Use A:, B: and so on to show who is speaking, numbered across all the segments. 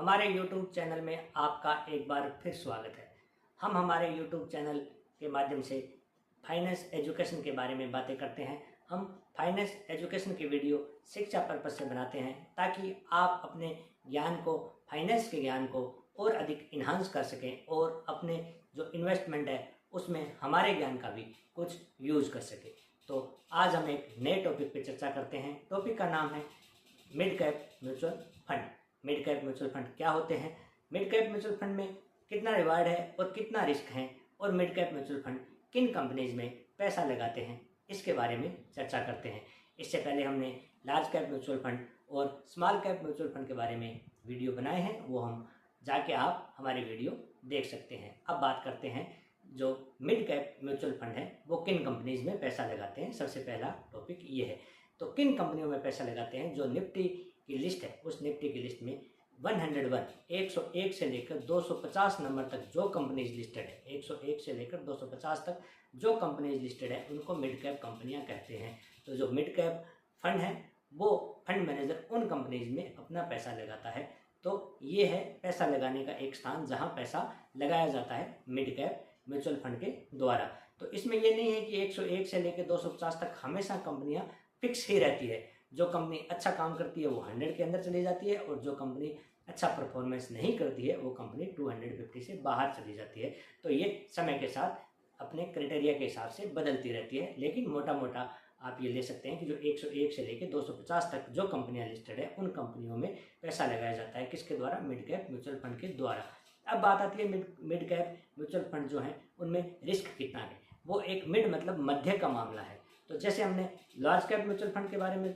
A: हमारे YouTube channel में आपका एक बार फिर स्वागत है। हम हमारे YouTube चैनल के माध्यम से फाइनेंस एजुकेशन के बारे में बातें करते हैं। हम फाइनेंस एजुकेशन की वीडियो शिक्षा पर्पज से बनाते हैं ताकि आप अपने ज्ञान को, फाइनेंस के ज्ञान को और अधिक इन्हांस कर सकें और अपने जो इन्वेस्टमेंट है उसमें हमारे ज्ञान का भी कुछ यूज़ कर सकें। तो आज हम एक नए टॉपिक पर चर्चा करते हैं। टॉपिक का नाम है mid cap mutual fund. Mid cap mutual fund क्या होते हैं, मिड कैप म्यूचुअल फंड में कितना रिवार्ड है और कितना रिस्क है, और मिड कैप म्यूचुअल फंड किन कंपनीज में पैसा लगाते हैं, इसके बारे में चर्चा करते हैं। इससे पहले हमने लार्ज कैप म्यूचुअल फंड और स्मॉल कैप म्यूचुअल फंड के बारे में वीडियो बनाए हैं, वो हम जाके आप हमारे वीडियो देख सकते हैं। अब बात करते हैं जो मिड कैप म्यूचुअल फंड है वो किन कंपनीज में पैसा लगाते हैं। सबसे पहला टॉपिक ये है। तो किन कंपनियों में पैसा लगाते हैं, जो निफ्टी की लिस्ट है उस निफ्टी की लिस्ट में 101 से लेकर 250 नंबर तक जो कंपनीज लिस्टेड है, 101 से लेकर 250 तक जो कंपनीज लिस्टेड है उनको मिड कैप कंपनियां कहते हैं। तो जो मिड कैप फंड है वो फंड मैनेजर उन कंपनीज में अपना पैसा लगाता है। तो ये है पैसा लगाने का एक स्थान जहां पैसा लगाया जाता है मिड कैप म्यूचुअल फंड के द्वारा। तो इसमें ये नहीं है कि 101 से लेकर 250 तक हमेशा कंपनियां फिक्स ही रहती है। जो कंपनी अच्छा काम करती है वो 100 के अंदर चली जाती है, और जो कंपनी अच्छा परफॉर्मेंस नहीं करती है वो कंपनी 250 से बाहर चली जाती है। तो ये समय के साथ अपने क्राइटेरिया के हिसाब से बदलती रहती है, लेकिन मोटा मोटा आप ये ले सकते हैं कि जो 101 से लेकर 250 तक जो कंपनियां लिस्टेड है उन कंपनियों में पैसा लगाया जाता है। किसके द्वारा? मिड कैप म्यूचुअल फंड के द्वारा। अब बात आती है मिड कैप म्यूचुअल फंड जो है उनमें रिस्क कितना है। वो एक मिड मतलब मध्य का मामला है। तो जैसे हमने लार्ज कैप म्यूचुअल फंड के बारे में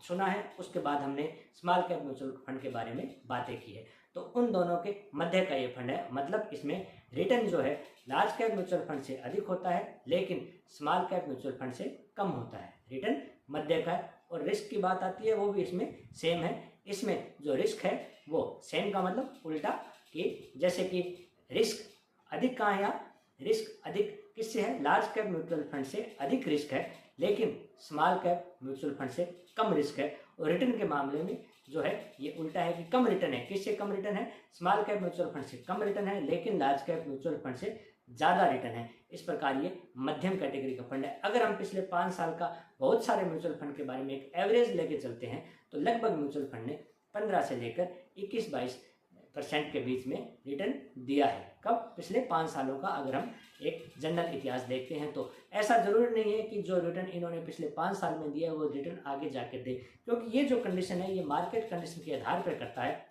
A: सुना है, उसके बाद हमने स्मॉल कैप म्यूचुअल फंड के बारे में बातें की है। तो उन दोनों के मध्य का ये फंड है, मतलब इसमें रिटर्न जो है लार्ज कैप म्यूचुअल फंड से अधिक होता है, लेकिन स्मॉल कैप म्यूचुअल फंड से कम होता है। रिटर्न मध्य का है। और रिस्क की बात आती है वो भी इसमें सेम है। इसमें जो रिस्क है वो सेम का मतलब उल्टा, कि जैसे कि रिस्क अधिक कहाँ है, यहाँ रिस्क अधिक किससे है? लार्ज कैप म्यूचुअल फंड से अधिक रिस्क है, लेकिन स्मॉल कैप म्यूचुअल फंड से कम रिस्क है। और रिटर्न के मामले में जो है ये उल्टा है कि कम रिटर्न है। किससे कम रिटर्न है? स्मॉल कैप म्यूचुअल फंड से कम रिटर्न है, लेकिन लार्ज कैप म्यूचुअल फंड से ज़्यादा रिटर्न है। इस प्रकार ये मध्यम कैटेगरी का फंड है। अगर हम पिछले 5 साल का बहुत सारे म्यूचुअल फंड के बारे में एक एवरेज लेके चलते हैं तो लगभग म्यूचुअल फंड ने 15 से लेकर 21-22% के बीच में रिटर्न दिया है। कब? पिछले 5 सालों का अगर हम एक जनरल इतिहास देखते हैं तो ऐसा जरूरी नहीं है कि जो रिटर्न इन्होंने पिछले 5 साल में दिया है वो रिटर्न आगे जाके दे, क्योंकि ये जो कंडीशन है ये मार्केट कंडीशन के आधार पर करता है।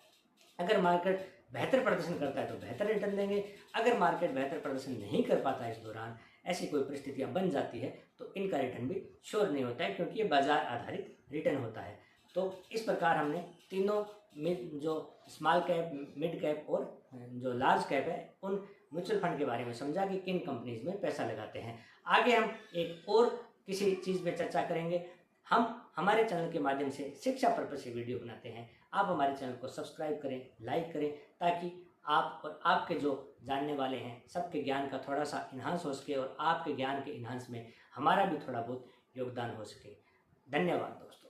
A: अगर मार्केट बेहतर प्रदर्शन करता है तो बेहतर रिटर्न देंगे। अगर मार्केट बेहतर प्रदर्शन नहीं कर पाता है, इस दौरान ऐसी कोई परिस्थितियां बन जाती है, तो इनका रिटर्न भी श्योर नहीं होता है, क्योंकि ये बाजार आधारित रिटर्न होता है। तो इस प्रकार हमने तीनों जो स्मॉल कैप, मिड कैप और जो लार्ज कैप है उन म्यूचुअल फंड के बारे में समझा कि किन कंपनीज में पैसा लगाते हैं। आगे हम एक और किसी चीज़ पे चर्चा करेंगे। हम हमारे चैनल के माध्यम से शिक्षा पर्पज से वीडियो बनाते हैं। आप हमारे चैनल को सब्सक्राइब करें, लाइक करें, ताकि आप और आपके जो जानने वाले हैं सबके ज्ञान का थोड़ा सा इन्हांस हो सके, और आपके ज्ञान के इन्हांस में हमारा भी थोड़ा बहुत योगदान हो सके। धन्यवाद दोस्तों।